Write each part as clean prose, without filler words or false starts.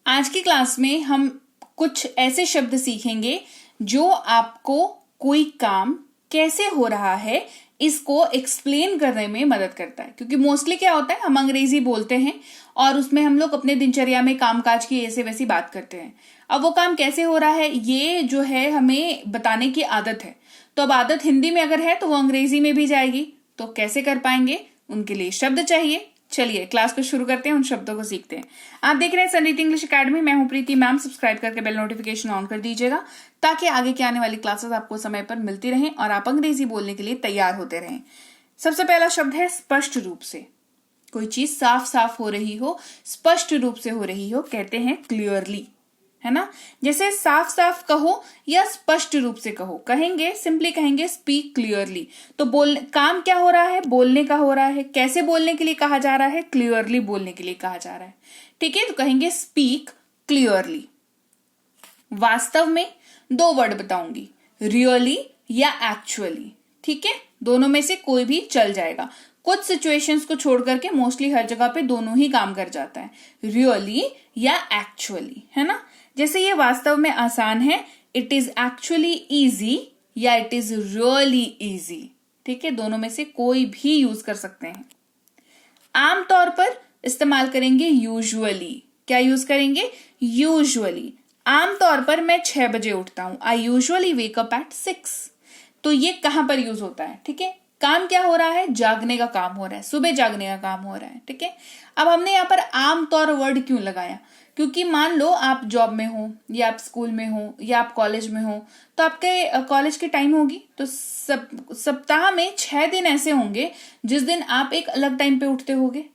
आज की क्लास में हम कुछ ऐसे शब्द सीखेंगे जो आपको कोई काम कैसे हो रहा है इसको एक्सप्लेन करने में मदद करता है। क्योंकि मोस्टली क्या होता है, हम अंग्रेजी बोलते हैं और उसमें हम लोग अपने दिनचर्या में कामकाज की ऐसे वैसी बात करते हैं। अब वो काम कैसे हो रहा है ये जो है हमें बताने की आदत है। तो अब आदत हिंदी में अगर है तो वो अंग्रेजी में भी जाएगी। तो कैसे कर पाएंगे, उनके लिए शब्द चाहिए। चलिए क्लास को शुरू करते हैं, उन शब्दों को सीखते हैं। आप देख रहे हैं संरीति इंग्लिश एकेडमी, मैं हूं प्रीति मैम। सब्सक्राइब करके बेल नोटिफिकेशन ऑन कर दीजिएगा ताकि आगे की आने वाली क्लासेस आपको समय पर मिलती रहें और आप अंग्रेजी बोलने के लिए तैयार होते रहें। सबसे पहला शब्द है स्पष्ट रूप से। कोई चीज साफ साफ हो रही हो, स्पष्ट रूप से हो रही हो, कहते हैं क्लियरली, है ना। जैसे साफ साफ कहो या स्पष्ट रूप से कहो, कहेंगे सिंपली कहेंगे स्पीक क्लियरली। तो बोल काम क्या हो रहा है, बोलने का हो रहा है। कैसे बोलने के लिए कहा जा रहा है, क्लियरली बोलने के लिए कहा जा रहा है। ठीक है, तो कहेंगे स्पीक क्लियरली। वास्तव में दो वर्ड बताऊंगी, रियली या एक्चुअली। ठीक है, दोनों में से कोई भी चल जाएगा। कुछ सिचुएशंस को छोड़ करके मोस्टली हर जगह पे दोनों ही काम कर जाता है, रियली या एक्चुअली, है ना। जैसे ये वास्तव में आसान है, इट इज एक्चुअली इजी या इट इज रियली इजी। ठीक है, दोनों में से कोई भी यूज कर सकते हैं। आमतौर पर इस्तेमाल करेंगे यूजुअली। क्या यूज करेंगे, यूजुअली। आमतौर पर मैं 6 बजे उठता हूं, I usually wake up at 6। तो ये कहां पर यूज होता है। ठीक है, काम क्या हो रहा है, जागने का काम हो रहा है, सुबह जागने का काम हो रहा है। ठीक है, अब हमने यहाँ पर आमतौर वर्ड क्यों लगाया, क्योंकि मान लो आप जॉब में हो या आप स्कूल में हो या आप कॉलेज में हो, तो आपके कॉलेज की टाइम होगी तो सप्ताह में 6 दिन ऐसे होंगे जिस दिन आप एक अलग टाइम पे उठते होगे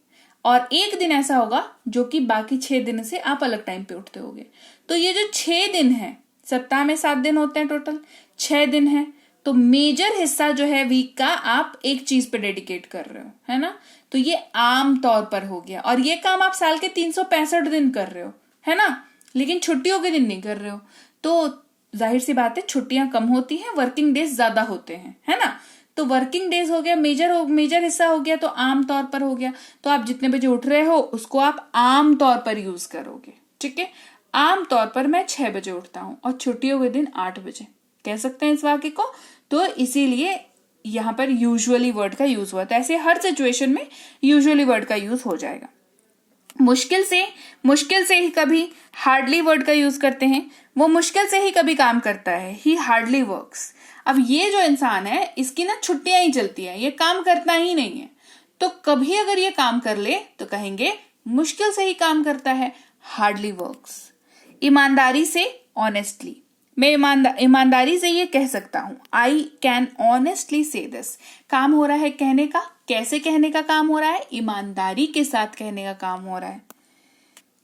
और एक दिन ऐसा होगा जो कि बाकी 6 दिन से आप अलग टाइम पे उठते होगे। तो ये जो 6 दिन है, सप्ताह में 7 दिन होते हैं, टोटल 6 दिन है, तो मेजर हिस्सा जो है वीक का आप एक चीज पे डेडिकेट कर रहे हो, है ना। तो ये आम तौर पर हो गया और ये काम आप साल के 365 दिन कर रहे हो, है ना, लेकिन छुट्टियों के दिन नहीं कर रहे हो। तो जाहिर सी बात है छुट्टियां कम होती हैं, वर्किंग डेज ज्यादा होते हैं, है ना। तो वर्किंग डेज हो गया, मेजर हिस्सा हो गया, तो आम तौर पर हो गया। तो आप जितने बजे उठ रहे हो उसको आप आम तौर पर यूज करोगे। ठीक है, आम तौर पर मैं 6 बजे उठता हूं और छुट्टियों के दिन 8 बजे कह सकते हैं इस वाक्य को। तो इसीलिए यहां पर यूजुअली वर्ड का यूज हुआ। तो ऐसे हर सिचुएशन में यूजुअली वर्ड का यूज हो जाएगा। मुश्किल से ही कभी हार्डली वर्ड का यूज करते हैं। वो मुश्किल से ही कभी काम करता है, ही हार्डली वर्क्स। अब ये जो इंसान है इसकी ना छुट्टियां ही चलती है, ये काम करता ही नहीं है। तो कभी अगर ये काम कर ले तो कहेंगे मुश्किल से ही काम करता है, हार्डली वर्क्स। ईमानदारी से, ऑनेस्टली। मैं ईमानदारी से ये कह सकता हूं, आई कैन ऑनेस्टली से दिस। काम हो रहा है कहने का, कैसे कहने का काम हो रहा है, ईमानदारी के साथ कहने का काम हो रहा है।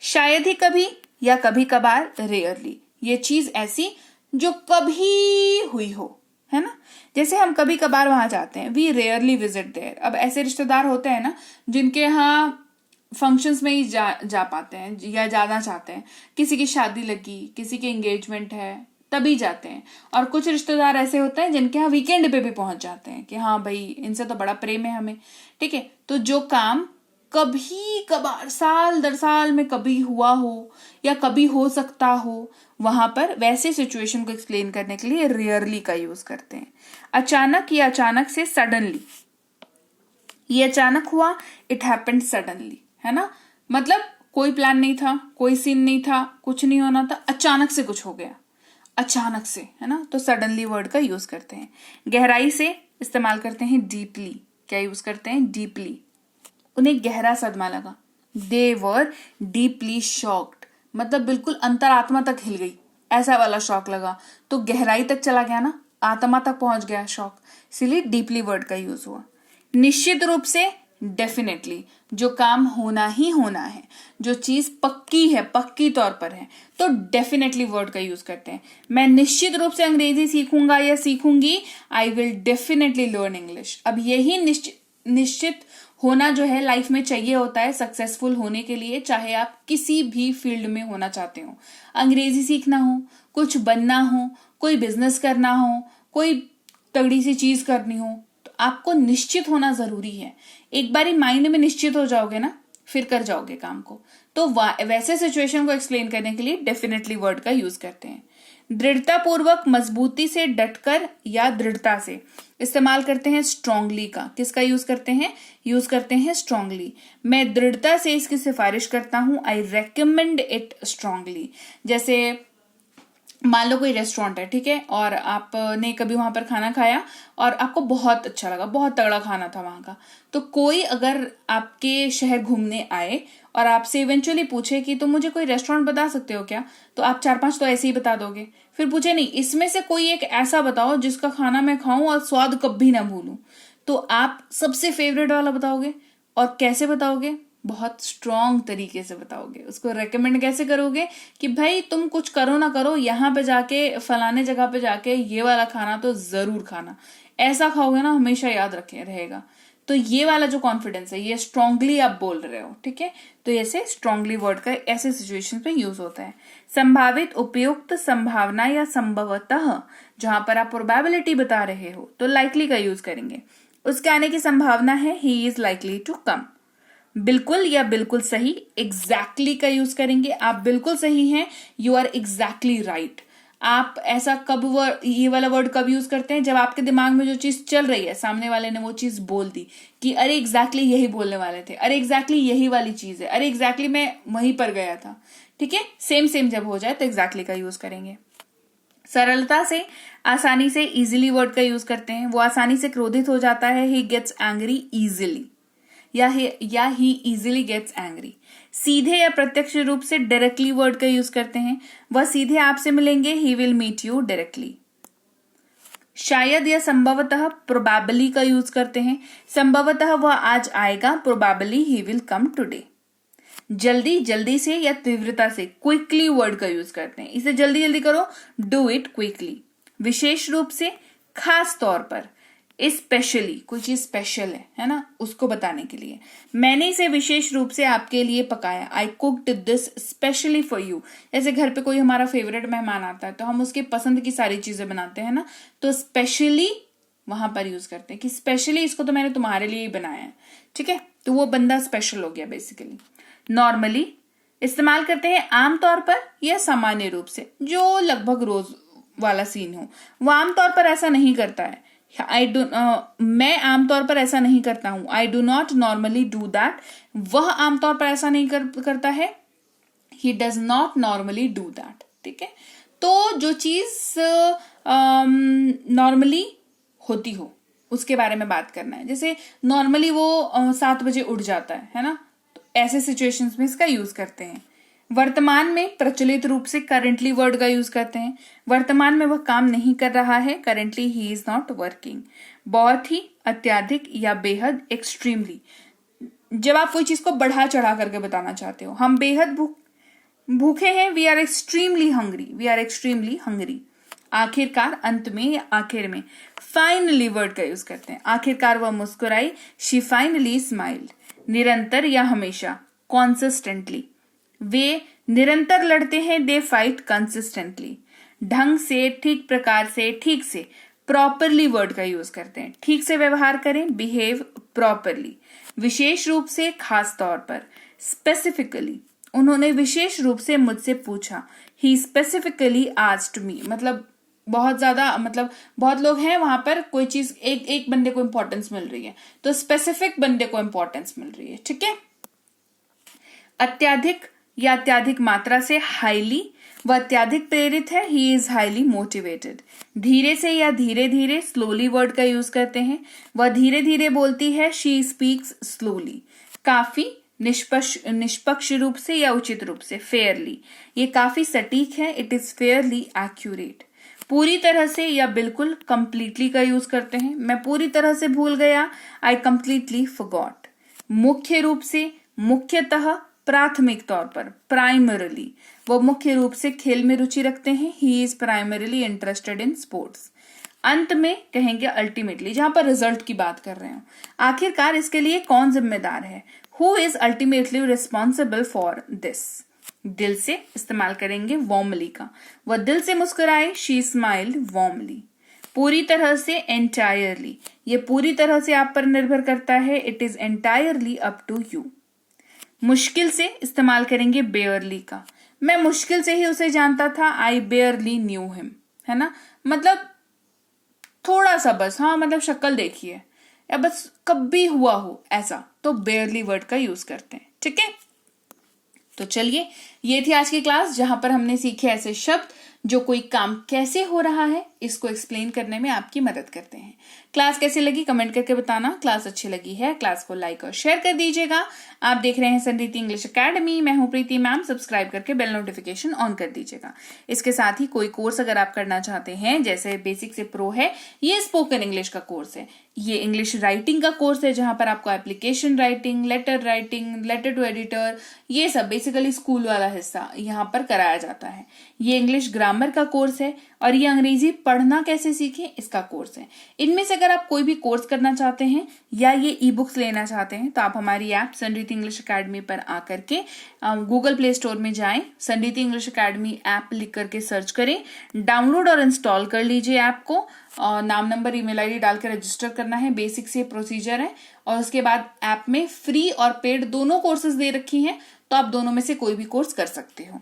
शायद ही कभी या कभी कभार, रेयरली। ये चीज ऐसी जो कभी हुई हो, है ना। जैसे हम कभी कभार वहां जाते हैं, वी रेयरली विजिट देयर। अब ऐसे रिश्तेदार होते हैं ना जिनके यहाँ फंक्शंस में ही जा पाते हैं या जाना चाहते हैं। किसी की शादी लगी, किसी की एंगेजमेंट है, तभी जाते हैं। और कुछ रिश्तेदार ऐसे होते हैं जिनके यहाँ वीकेंड पे भी पहुंच जाते हैं कि हाँ भाई इनसे तो बड़ा प्रेम है हमें। ठीक है, तो जो काम कभी कभार साल दर साल में कभी हुआ हो या कभी हो सकता हो, वहां पर वैसे सिचुएशन को एक्सप्लेन करने के लिए रेयरली का यूज करते हैं। अचानक या अचानक से, सडनली। ये अचानक हुआ, इट हैपेंड सडनली, है ना। मतलब कोई प्लान नहीं था, कोई सीन नहीं था, कुछ नहीं होना था, अचानक से कुछ हो गया, अचानक से, है ना। तो सडनली वर्ड का यूज करते हैं। गहराई से इस्तेमाल करते हैं डीपली। क्या यूज करते हैं, डीपली। उन्हें गहरा सदमा लगा, दे वर डीपली शॉक्ड। मतलब बिल्कुल अंतरात्मा तक हिल गई, ऐसा वाला शॉक लगा। तो गहराई तक चला गया ना, आत्मा तक पहुंच गया शॉक, इसीलिए डीपली वर्ड का यूज हुआ। निश्चित रूप से, डेफिनेटली। जो काम होना ही होना है, जो चीज पक्की है, पक्की तौर पर है, तो डेफिनेटली वर्ड का यूज करते हैं। मैं निश्चित रूप से अंग्रेजी सीखूंगा या सीखूंगी, I will definitely learn English. अब यही निश्चित होना जो है लाइफ में चाहिए होता है सक्सेसफुल होने के लिए, चाहे आप किसी भी फील्ड में होना चाहते हो। अंग्रेजी सीखना हो, कुछ बनना हो, कोई बिजनेस करना हो, कोई तगड़ी सी चीज करनी हो, तो आपको निश्चित होना जरूरी है। एक बारी माइंड में निश्चित हो जाओगे ना, फिर कर जाओगे काम को। तो वैसे सिचुएशन को एक्सप्लेन करने के लिए डेफिनेटली वर्ड का यूज करते हैं। दृढ़ता पूर्वक, मजबूती से, डटकर या दृढ़ता से इस्तेमाल करते हैं स्ट्रांगली का। किसका यूज करते हैं स्ट्रांगली। मैं दृढ़ता से इसकी सिफारिश करता हूं, आई रेकमेंड इट स्ट्रांगली। जैसे मान लो कोई रेस्टोरेंट है, ठीक है, और आपने कभी वहां पर खाना खाया और आपको बहुत अच्छा लगा, बहुत तगड़ा खाना था वहां का। तो कोई अगर आपके शहर घूमने आए और आपसे इवेंचुअली पूछे कि तुम मुझे कोई रेस्टोरेंट बता सकते हो क्या, तो आप 4-5 तो ऐसे ही बता दोगे। फिर पूछे नहीं, इसमें से कोई एक ऐसा बताओ जिसका खाना मैं खाऊं और स्वाद कभी ना भूलूं, तो आप सबसे फेवरेट वाला बताओगे। और कैसे बताओगे? बहुत स्ट्रॉन्ग तरीके से बताओगे। उसको रेकमेंड कैसे करोगे कि भाई तुम कुछ करो ना करो, यहाँ पे जाके फलाने जगह पे जाके ये वाला खाना तो जरूर खाना, ऐसा खाओगे ना हमेशा याद रखे रहेगा। तो ये वाला जो कॉन्फिडेंस है, ये स्ट्रांगली आप बोल रहे हो, ठीक है। तो ऐसे स्ट्रांगली वर्ड का ऐसे सिचुएशन पे यूज होता है। संभावित, उपयुक्त, संभावना या संभवतः, जहां पर आप प्रोबेबिलिटी बता रहे हो तो लाइकली का यूज करेंगे। उसके आने की संभावना है, he is likely to come. बिल्कुल या बिल्कुल सही, एग्जैक्टली का यूज करेंगे। आप बिल्कुल सही हैं, यू आर एग्जैक्टली राइट। आप ऐसा ये वाला वर्ड कब यूज करते हैं? जब आपके दिमाग में जो चीज चल रही है, सामने वाले ने वो चीज बोल दी कि अरे एग्जैक्टली यही बोलने वाले थे, अरे एग्जैक्टली यही वाली चीज है, अरे एग्जैक्टली मैं वहीं पर गया था, ठीक है। सेम जब हो जाए तो एग्जैक्टली का यूज करेंगे। सरलता से, आसानी से, इजिली वर्ड का यूज करते हैं। वो आसानी से क्रोधित हो जाता है, ही गेट्स एंग्री इजिली, या ही इजिली गेट्स एंग्री। सीधे या प्रत्यक्ष रूप से, डायरेक्टली वर्ड का यूज करते हैं। वह सीधे आपसे मिलेंगे, he will meet you directly. शायद या संभवतः, प्रोबेबली का यूज करते हैं। संभवतः वह आज आएगा, probably he will come today. जल्दी, जल्दी से या तीव्रता से, क्विकली वर्ड का यूज करते हैं। इसे जल्दी जल्दी करो, डू इट क्विकली। विशेष रूप से, खास तौर पर, स्पेशली, कोई चीज स्पेशल है ना, उसको बताने के लिए। मैंने इसे विशेष रूप से आपके लिए पकाया, I cooked this specially for you. जैसे घर पे कोई हमारा फेवरेट मेहमान आता है तो हम उसके पसंद की सारी चीजें बनाते हैं ना, तो स्पेशली वहां पर यूज करते हैं कि स्पेशली इसको तो मैंने तुम्हारे लिए ही बनाया है, ठीक है। तो वो बंदा स्पेशल हो गया बेसिकली। नॉर्मली इस्तेमाल करते हैं आमतौर पर या सामान्य रूप से, जो लगभग रोज वाला सीन हो। वो आमतौर पर ऐसा नहीं करता है, मैं आमतौर पर ऐसा नहीं करता हूं, I do not normally do that. वह आमतौर पर ऐसा नहीं करता है, he does not normally do that, ठीक है। तो जो चीज नॉर्मली होती हो उसके बारे में बात करना है। जैसे नॉर्मली वो 7 बजे उठ जाता है ना, तो ऐसे सिचुएशंस में इसका यूज करते हैं। वर्तमान में, प्रचलित रूप से, करेंटली वर्ड का यूज करते हैं। वर्तमान में वह काम नहीं कर रहा है, currently he is not working. बहुत ही, अत्यधिक या बेहद, एक्सट्रीमली, जब आप कोई चीज को बढ़ा चढ़ा करके बताना चाहते हो। हम बेहद भूखे हैं, we are extremely hungry, we are extremely hungry. आखिरकार, अंत में या आखिर में। फाइनली वर्ड का यूज करते हैं। आखिरकार वह मुस्कुराई, शी फाइनली स्माइल्ड। निरंतर या हमेशा, कॉन्सिस्टेंटली, वे निरंतर लड़ते हैं, दे फाइट कंसिस्टेंटली। ढंग से, ठीक प्रकार से, ठीक से, प्रॉपरली वर्ड का यूज करते हैं। ठीक से व्यवहार करें, बिहेव प्रॉपरली। विशेष रूप से, खास तौर पर। स्पेसिफिकली, उन्होंने विशेष रूप से मुझसे पूछा, ही स्पेसिफिकली आस्क्ड मी। मतलब बहुत ज्यादा, मतलब बहुत लोग हैं वहां पर, कोई चीज एक बंदे को इंपॉर्टेंस मिल रही है, तो स्पेसिफिक बंदे को इंपॉर्टेंस मिल रही है, ठीक है। अत्यधिक या अत्यधिक मात्रा से, हाईली, वह अत्यधिक प्रेरित है, ही इज हाईली मोटिवेटेड। धीरे से या धीरे धीरे, स्लोली वर्ड का यूज करते हैं। वह धीरे धीरे बोलती है, शी स्पीक्स स्लोली। काफी, निष्पक्ष रूप से या उचित रूप से, फेयरली, ये काफी सटीक है, इट इज फेयरली एक्यूरेट। पूरी तरह से या बिल्कुल, कंप्लीटली का यूज करते हैं। मैं पूरी तरह से भूल गया, आई कंप्लीटली फॉरगॉट। मुख्य रूप से, मुख्यतः, प्राथमिक तौर पर, प्राइमरली, वो मुख्य रूप से खेल में रुचि रखते हैं, he is primarily interested in sports. अंत में कहेंगे अल्टीमेटली, जहां पर रिजल्ट की बात कर रहे हो। आखिरकार इसके लिए कौन जिम्मेदार है, who is ultimately responsible for this. दिल से इस्तेमाल करेंगे वार्मली का, वह दिल से मुस्कुराए, शी स्माइल्ड वार्मली। पूरी तरह से, एंटायरली, ये पूरी तरह से आप पर निर्भर करता है, it is entirely up to you. मुश्किल से इस्तेमाल करेंगे बेयरली का। मैं मुश्किल से ही उसे जानता था, आई बेयरली न्यू हिम, है ना, मतलब थोड़ा सा बस, हाँ मतलब शक्ल देखी है या बस कभी हुआ हो ऐसा, तो बेयरली वर्ड का यूज करते हैं। ठीक है, तो चलिए ये थी आज की क्लास जहां पर हमने सीखे ऐसे शब्द जो कोई काम कैसे हो रहा है इसको एक्सप्लेन करने में आपकी मदद करते हैं। क्लास कैसी लगी कमेंट करके बताना। क्लास अच्छी लगी है क्लास को लाइक और शेयर कर दीजिएगा। आप देख रहे हैं संरीति इंग्लिश एकेडमी, मैं हूं प्रीति मैम। सब्सक्राइब करके बेल नोटिफिकेशन ऑन कर दीजिएगा। इसके साथ ही कोई कोर्स अगर आप करना चाहते हैं, जैसे बेसिक से प्रो है, ये स्पोकन इंग्लिश का कोर्स है, ये इंग्लिश राइटिंग का कोर्स है जहां पर आपको application writing, letter to editor, ये सब बेसिकली स्कूल वाला हिस्सा यहाँ पर कराया जाता है। ये इंग्लिश ग्रामर का कोर्स है और ये अंग्रेजी पढ़ना कैसे सीखें इसका कोर्स है। इनमें से अगर आप कोई भी कोर्स करना चाहते हैं या ये ई बुक्स लेना चाहते हैं तो आप हमारी ऐप संरीति इंग्लिश एकेडमी पर आकर के गूगल प्ले स्टोर में जाएं, संरीति इंग्लिश एकेडमी ऐप लिख करके सर्च करें, डाउनलोड और इंस्टॉल कर लीजिए ऐप को। नाम नंबर ईमेल आईडी डालकर रजिस्टर करना है, बेसिक से प्रोसीजर है। और उसके बाद ऐप में फ्री और पेड दोनों कोर्सेज दे रखी हैं, तो आप दोनों में से कोई भी कोर्स कर सकते हो।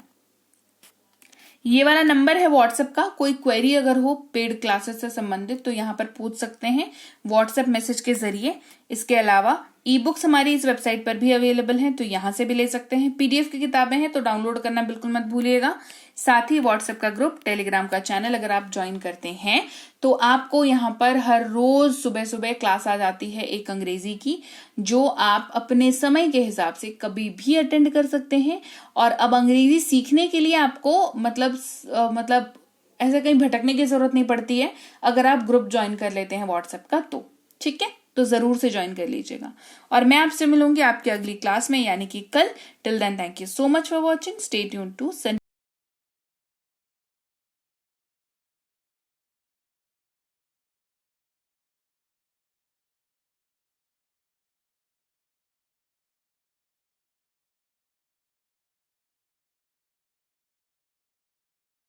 ये वाला नंबर है व्हाट्सएप का, कोई क्वेरी अगर हो पेड क्लासेस से संबंधित तो यहाँ पर पूछ सकते हैं व्हाट्सएप मैसेज के जरिए। इसके अलावा ई बुक्स हमारी इस वेबसाइट पर भी अवेलेबल हैं, तो यहाँ से भी ले सकते हैं। पीडीएफ की किताबें हैं तो डाउनलोड करना बिल्कुल मत भूलिएगा। साथ ही व्हाट्सएप का ग्रुप, टेलीग्राम का चैनल अगर आप ज्वाइन करते हैं तो आपको यहाँ पर हर रोज सुबह सुबह क्लास आ जाती है एक अंग्रेजी की, जो आप अपने समय के हिसाब से कभी भी अटेंड कर सकते हैं। और अब अंग्रेजी सीखने के लिए आपको मतलब ऐसे कहीं भटकने की जरूरत नहीं पड़ती है अगर आप ग्रुप ज्वाइन कर लेते हैं व्हाट्सएप का तो। ठीक है, तो जरूर से ज्वाइन कर लीजिएगा। और मैं आपसे मिलूंगी आपकी अगली क्लास में, यानी कि कल। Till then thank you so much for watching. Stay tuned to